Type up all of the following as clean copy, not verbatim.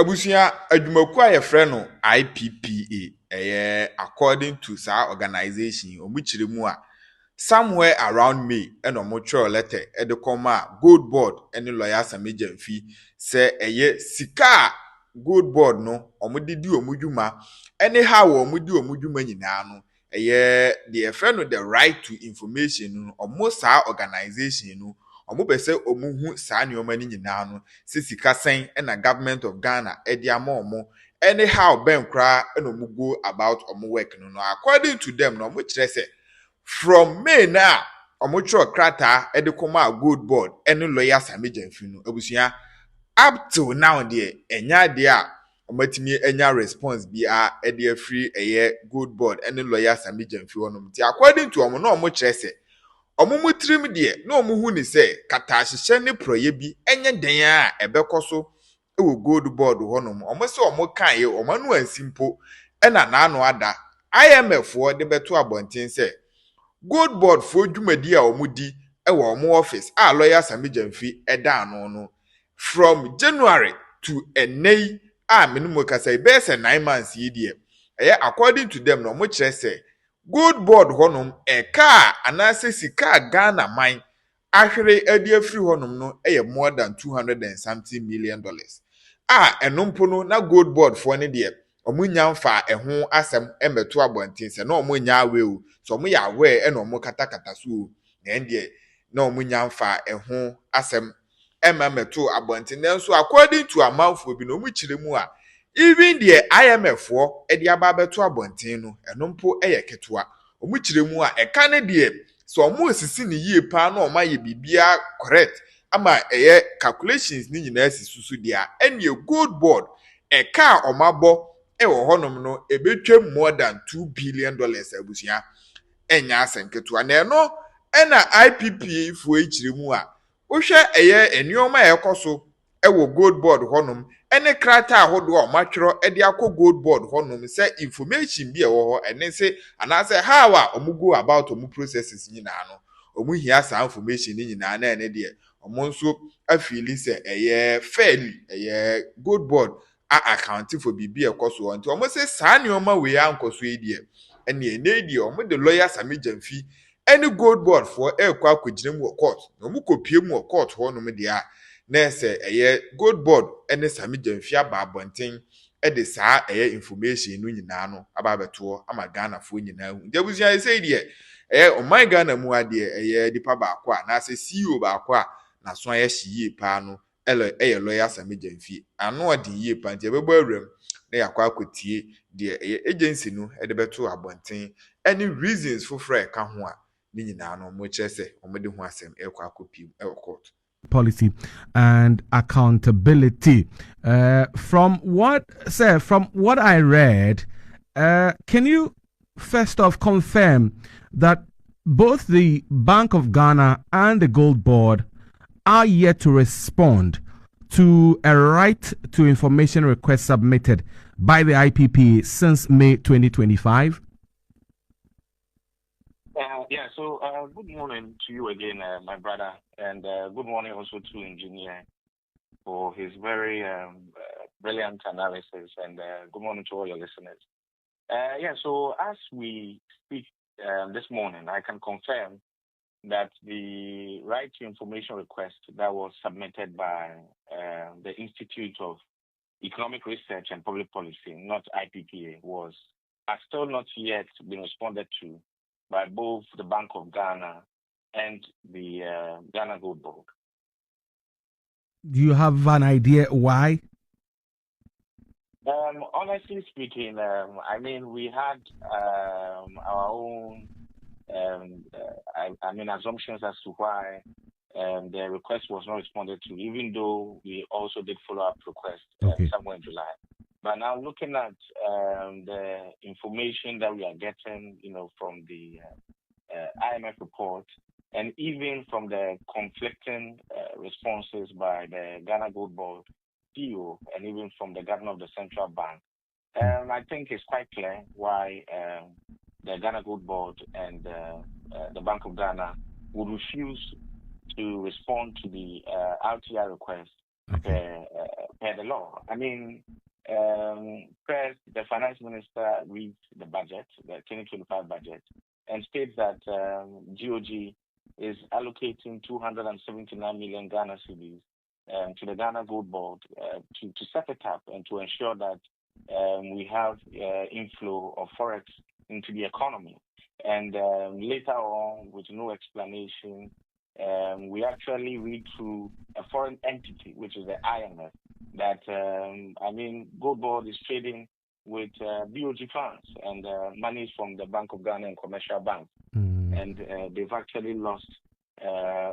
Abusia adwumaku a yɛfrɛ no IPPA according to sa organization omukyire mu a somewhere around May ɛna ɔmo twerɛ letter ɛde kɔma gold board ɛne lawyer Sammy Jamfi sɛ sika a gold board no ɔmo de di ɔmo dwuma ɛne how ɔmo di ɔmo dwuma nyinaa no deɛ yɛfrɛ no the right to information no ɔmo saa organization no ɔmo pɛ sɛ ɔmo hu saa nneɛma no nyinaa no sɛ sika sɛn ɛna government of Ghana ɛde ama ɔmo ɛne how bɛn koraa ɛna ɔmo go about ɔmo work no according to them na ɔmo kyerɛ sɛ from May na ɔmo twerɛ krataa ɛde kɔma gold board ɛne lawyer Sammy Jamfi no abusua up till now deɛ ɛnya adeɛ a ɔmatumi ɛnya response bi a ɛde afiri gold board ɛne lawyer Sammy Jamfi hɔnom nti according to ɔmo na ɔmo kyerɛ sɛ ɔmo mu tirim deɛ na ɔmo hu ni sɛ kata ahyehyɛ ne prɔyɛ bi ɛnyɛ den a ɛbɛkɔ so ɛwɔ gold board hɔnom ɔmo sɛ ɔmo kan yɛ ɔmo anu ansi mpo ɛna n'ano ada IMF foɔ de bɛto abɔnten sɛ gold board for dwumadi a ɔmo di ɛwɔ ɔmo office a lawyer Sammy Jamfi ɛda ano no from January to May a minimum kasa bɛyɛ sɛ 9 months yi deɛ according to them na ɔmo kyerɛ sɛ gold board hɔnom ɛka anaasɛ sika Ghana man ahwere adi afiri hɔnom no more than $200 and something million ɛno mpo no na gold board for ne deɛ ɔmo nya mfa ɛho asɛm ɛmɛto abɔnten sɛ na ɔmo nya awe o so ɔmo yɛ awe ɛna ɔmo katakata so o na ɛndeɛ na ɔmo nya mfa ɛho asɛm ɛmɛto abɔnten nanso according to amanfo bi na ɔmo kyerɛ mu a even the IMF foɔ ɛde aba abɛto abɔnten no ɛno mpo ɛyɛ ketewa ɔmo kyerɛ mu a ɛka ne deɛ so ɔmo sisi ne yie paa na ɔmo ayɛ bibia correct ama calculations ni nyinaa si susu deɛ ɛne gold board ɛka ɔmo abɔ ɛwɔ hɔnom no ebetwa more than $2 billion abusua ɛnya asɛnketewa na ɛno ɛna IPPA foɔ kyerɛ mu a wohwɛ nneɛma a ɛkɔ so ɛwɔ gold board hɔnom ɛne krataa ahodoɔ a ɔmatwerɛ ɛde akɔ gold board hɔnom sɛ information bi ɛwɔ hɔ ɛne sɛ anaasɛ how a ɔmo go about ɔmo processes nyinaa no ɔmo hia saa information ni nyinaa na ɛne deɛ ɔmo nso afili sɛ fairly gold board a account for bibi ɛkɔ so nti ɔmo sɛ saa nneɛma wei ankɔ so yi deɛ ɛne ɛne deɛ ɔmo de lawyer Sammy Jamfi ɛne gold board for ɛkɔ akɔgyina mu wɔ court na ɔmo kɔpie mu wɔ court hɔnom deɛ a na ɛsɛ gold board ɛne Sammy Jamfi aba abɔnten ɛde saa information no nyinaa no aba abɛtoɔ ama Ghana foɔ nyinaa hu. Deɛ abusua sɛ deɛ ɔman Ghana mu adeɛ nipa baako a na sɛ CEO baako a na so ayɛ hye paa no lawyer Sammy Jamfi ano ɔde yie paa nti ɛbɛbɔ awuram na yakɔ akɔtie deɛ agency no ɛde bɛto abɔnten ɛne reasons foforɔ ɛka ho a ne nyinaa no mo kyerɛ sɛ ɔmo de ho asɛm ɛkɔ akɔpiem ɛwɔ court. Policy and accountability. From what I read, can you first off confirm that both the Bank of Ghana and the Gold Board are yet to respond to a right to information request submitted by the IPP since May 2025? So good morning to you again, my brother, and good morning also to Engineer for his very brilliant analysis, and good morning to all your listeners. So as we speak this morning, I can confirm that the right to information request that was submitted by the Institute of Economic Research and Public Policy, not IPPA, has still not yet been responded to by both the Bank of Ghana and the Ghana Gold Board. Do you have an idea why? Honestly speaking, we had our own assumptions as to why the request was not responded to, even though we also did follow-up requests somewhere in July. But now looking at the information that we are getting, from the IMF report, and even from the conflicting responses by the Ghana Gold Board CEO, and even from the governor of the central bank, I think it's quite clear why the Ghana Gold Board and the Bank of Ghana would refuse to respond to the RTI request per the law. I mean, first, the finance minister reads the budget, the 2025 budget, and states that GOG is allocating 279 million Ghana cedis to the Ghana Gold Board to set it up and to ensure that we have inflow of forex into the economy. And later on, with no explanation, we actually read through a foreign entity, which is the IMF, that, Gold Board is trading with BOG funds and monies from the Bank of Ghana and commercial banks. And they've actually lost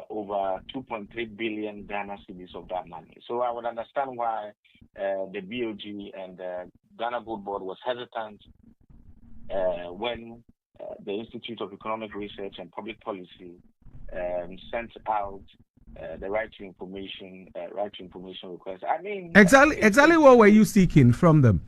over 2.3 billion Ghana cedis of that money. So I would understand why the BOG and the Ghana Gold Board was hesitant when the Institute of Economic Research and Public Policy sent out the right to information request. I mean, exactly what were you seeking from them?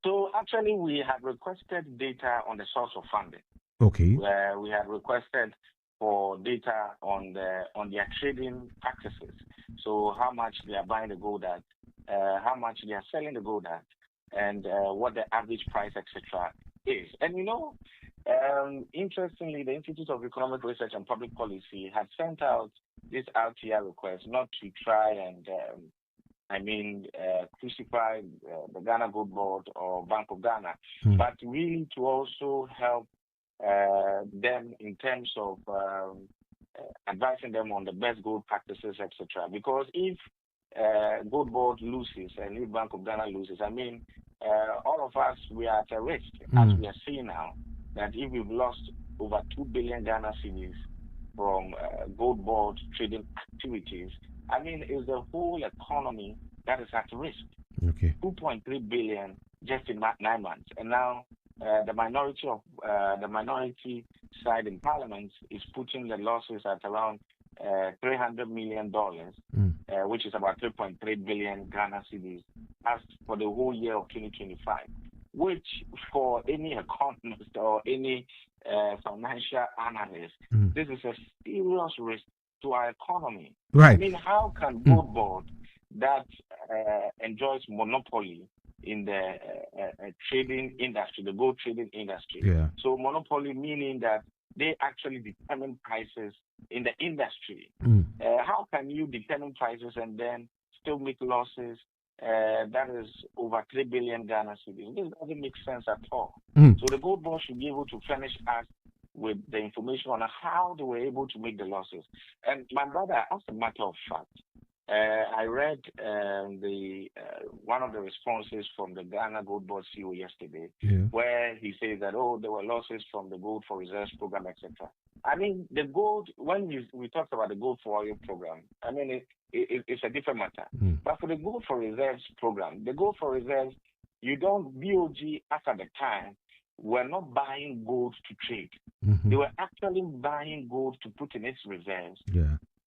So actually, we have requested data on the source of funding. Okay. Where we have requested for data on their trading practices. So how much they are buying the gold at, how much they are selling the gold at, and what the average price, etc. is. And interestingly, the Institute of Economic Research and Public Policy had sent out this RTR request not to try and crucify the Ghana Gold Board or Bank of Ghana, but really to also help them in terms of advising them on the best gold practices, etc. Because if Gold Board loses and if Bank of Ghana loses, all of us, we are at a risk, as we are seeing now, that if we've lost over 2 billion Ghana cedis from Gold Board trading activities, it's the whole economy that is at risk. Okay. 2.3 billion just in 9 months. And now the minority side in Parliament is putting the losses at around $300 million, which is about 3.3 billion Ghana cedis, as for the whole year of 2025, which for any economist or any financial analyst, this is a serious risk to our economy. Right. How can Gold Board that enjoys monopoly in the trading industry, the gold trading industry? Yeah. So monopoly meaning that they actually determine prices in the industry. How can you determine prices and then still make losses? That is over 3 billion Ghana cedis. This doesn't make sense at all. So the Gold Board should be able to furnish us with the information on how they were able to make the losses. And my brother, as a matter of fact, I read one of the responses from the Ghana Gold Board CEO yesterday, where he says that, there were losses from the Gold for Reserves program, etc. The gold, when we talked about the Gold for Oil program, it's a different matter. But for the Gold for Reserves program, the Gold for Reserves, BOG at the time were not buying gold to trade. They were actually buying gold to put in its reserves.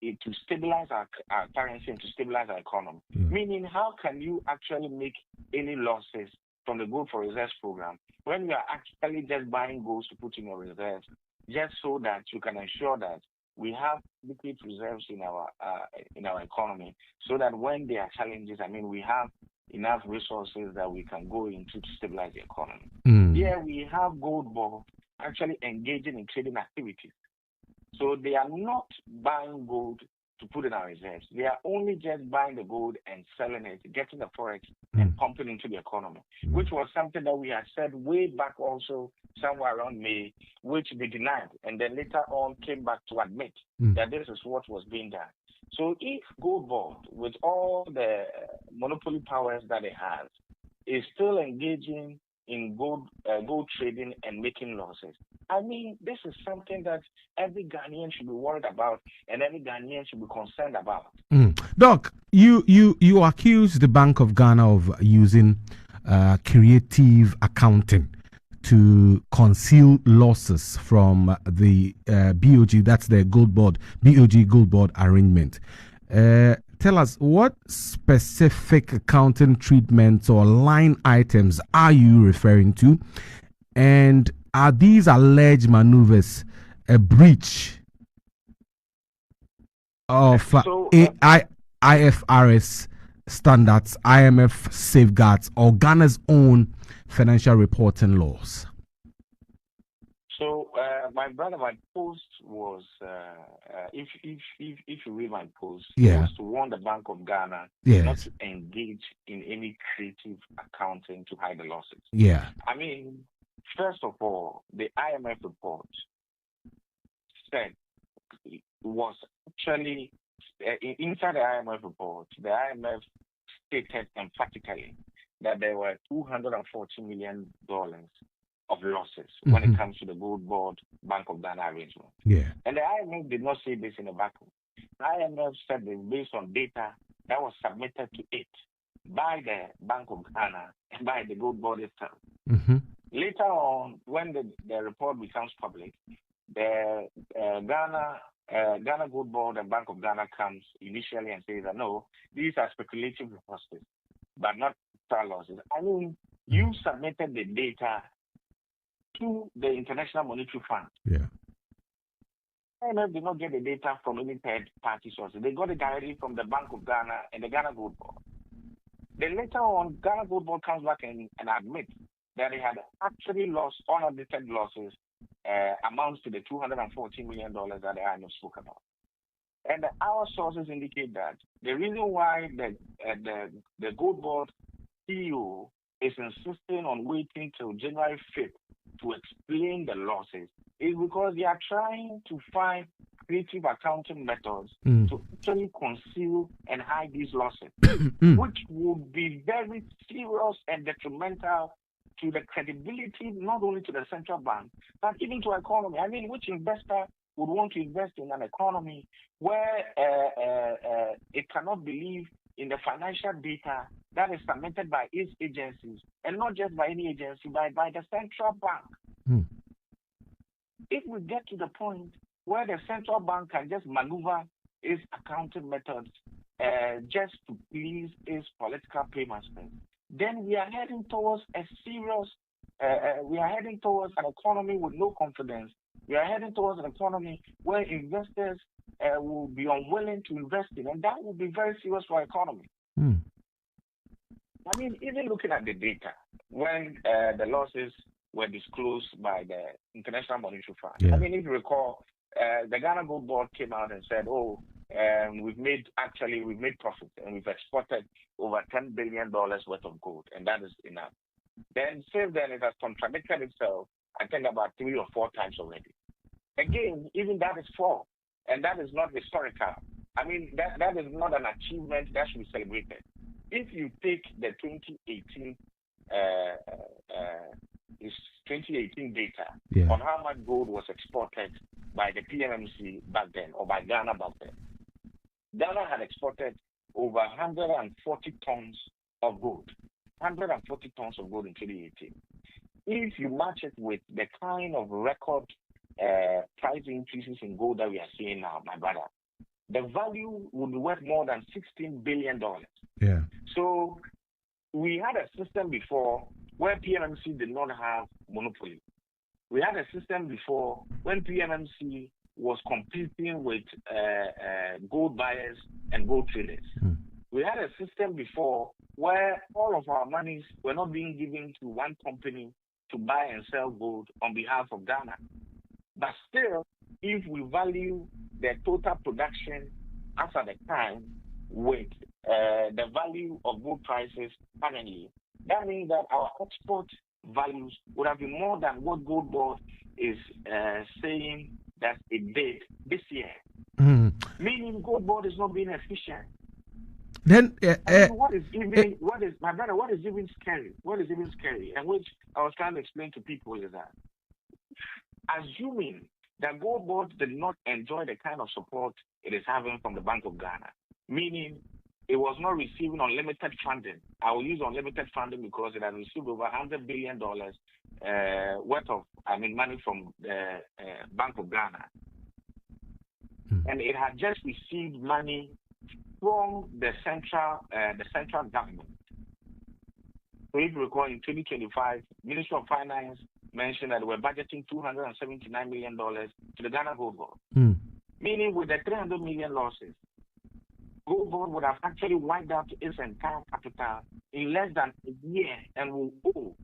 To stabilize our currency and to stabilize our economy. Meaning, how can you actually make any losses from the Gold for Reserves program when you are actually just buying gold to put in your reserves, just so that you can ensure that we have liquid reserves in our economy, so that when there are challenges, we have enough resources that we can go into to stabilize the economy. Here we have Gold Board actually engaging in trading activities. So they are not buying gold to put in our reserves. They are only just buying the gold and selling it, getting the forex and pumping into the economy, which was something that we had said way back also somewhere around May, which they denied, and then later on came back to admit that this is what was being done. So if Gold Board, with all the monopoly powers that it has, is still engaging in gold trading and making losses, this is something that every Ghanaian should be worried about and every Ghanaian should be concerned about. Doc, you accuse the Bank of Ghana of using creative accounting to conceal losses from the BOG, that's the BOG Gold Board arrangement. Tell us, what specific accounting treatments or line items are you referring to? And are these alleged maneuvers a breach of IFRS standards, IMF safeguards, or Ghana's own financial reporting laws? So, my brother, my post was, if you read my post, it was to warn the Bank of Ghana not to engage in any creative accounting to hide the losses. Yeah. I mean, first of all, the IMF report said was actually inside the IMF report. The IMF stated emphatically that there were $240 million of losses when it comes to the Gold Board Bank of Ghana arrangement. Yeah. And the IMF did not say this in a vacuum. The IMF said this based on data that was submitted to it by the Bank of Ghana and by the Gold Board itself. Later on, when the report becomes public, the Ghana Gold Board and Bank of Ghana comes initially and says that no, these are speculative losses, but not total losses. I mean, you submitted the data to the International Monetary Fund. Yeah. IMF did not get the data from any third-party sources. They got it directly from the Bank of Ghana and the Ghana Gold Board. Then later on, Ghana Gold Board comes back and admits that they had actually lost unaudited losses amounts to the $214 million that the IMF spoke about. And our sources indicate that the reason why the Gold Board CEO is insisting on waiting till January 5th to explain the losses is because they are trying to find creative accounting methods to actually conceal and hide these losses, which would be very serious and detrimental to the credibility, not only to the central bank, but even to the economy. I mean, which investor would want to invest in an economy where it cannot believe in the financial data that is submitted by its agencies, and not just by any agency, but by the central bank? If we get to the point where the central bank can just maneuver its accounting methods just to please its political paymasters, then we are heading towards a serious, we are heading towards an economy with no confidence. We are heading towards an economy where investors will be unwilling to invest in, and that will be very serious for our economy. I mean, even looking at the data, when the losses were disclosed by the International Monetary Fund, I mean, if you recall, the Ghana Gold Board came out and said, we've made profit and we've exported over $10 billion worth of gold, and that is enough. Then since then, it has contradicted itself, I think, about 3 or 4 times already. Again, even that is false, and that is not historical. I mean, that is not an achievement that should be celebrated. If you take the 2018 data on how much gold was exported by the PMMC back then, or by Ghana back then, Ghana had exported over 140 tons of gold. 140 tons of gold in 2018. If you match it with the kind of record price increases in gold that we are seeing now, my brother, the value would be worth more than $16 billion. Yeah. So we had a system before where PMMC did not have monopoly. We had a system before when PMMC was competing with gold buyers and gold traders. We had a system before where all of our monies were not being given to one company to buy and sell gold on behalf of Ghana. But still, if we value the total production as at the time with the value of gold prices currently, that means that our export values would have been more than what Gold Board is saying that it did this year. Meaning Gold Board is not being efficient. Then what is even scary, and which I was trying to explain to people is that assuming that Gold Board did not enjoy the kind of support it is having from the Bank of Ghana, meaning it was not receiving unlimited funding. I will use unlimited funding because it has received over $100 billion worth of money from the Bank of Ghana. And it had just received money from the central government. So if you recall, in 2025, Ministry of Finance mentioned that we're budgeting $279 million to the Ghana Gold Board. Meaning with the 300 million losses, Gold board would have actually wiped out its entire capital in less than a year and will owe.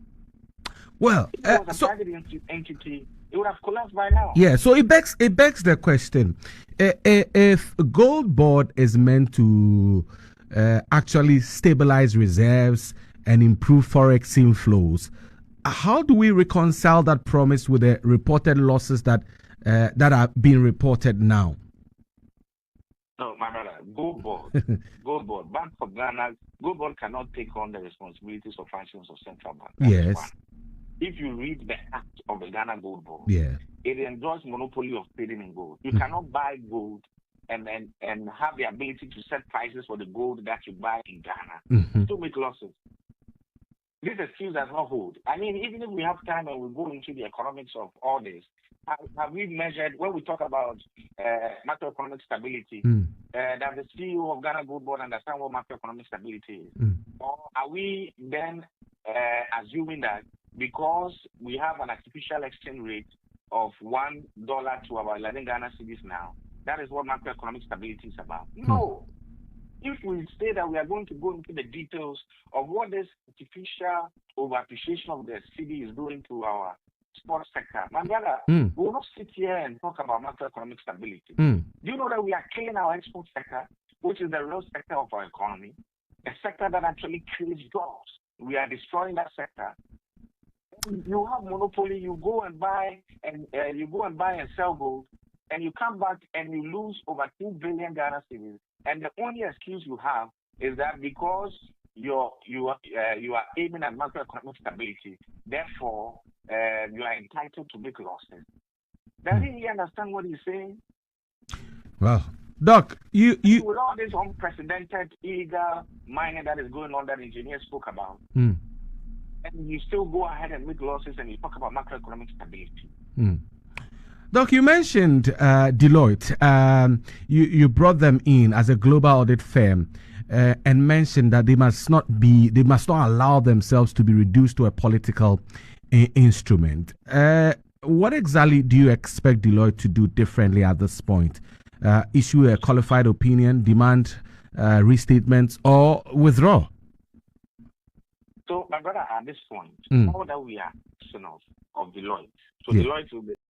Well, If it was a private entity, it would have collapsed by now. Yeah, so it begs the question: if gold board is meant to actually stabilize reserves and improve forex inflows, how do we reconcile that promise with the reported losses that are being reported now? No, my brother, gold board, Bank of Ghana, gold board cannot take on the responsibilities or functions of central bank. Yes. If you read the act of the Ghana Gold Board, yeah, it enjoys monopoly of trading in gold. You cannot buy gold and have the ability to set prices for the gold that you buy in Ghana to make losses. This excuse does not hold. I mean, even if we have time and we go into the economics of all this, have we measured, when we talk about macroeconomic stability, does the CEO of Ghana Gold Board understand what macroeconomic stability is? Or are we then assuming that because we have an artificial exchange rate of $1 to about 11 Ghana cedis now, that is what macroeconomic stability is about? No. If we say that we are going to go into the details of what this artificial overappreciation of the cedi is doing to our sports sector, my brother, we will not sit here and talk about macroeconomic stability. Do you know that we are killing our export sector, which is the real sector of our economy, a sector that actually creates jobs? We are destroying that sector. You have monopoly. You go and buy and sell gold, and you come back and you lose over 2 billion Ghana cedis. And the only excuse you have is that because you are aiming at macroeconomic stability, therefore you are entitled to make losses. Does he understand what he's saying? Well, Doc, you with all this unprecedented illegal mining that is going on that engineers spoke about. And you still go ahead and make losses and you talk about macroeconomic stability. Doc, you mentioned Deloitte. You brought them in as a global audit firm and mentioned that they must not allow themselves to be reduced to a political instrument. What exactly do you expect Deloitte to do differently at this point? Issue a qualified opinion, demand restatements, or withdraw? So, my brother, at this point, all that we are of Deloitte. So, Deloitte will be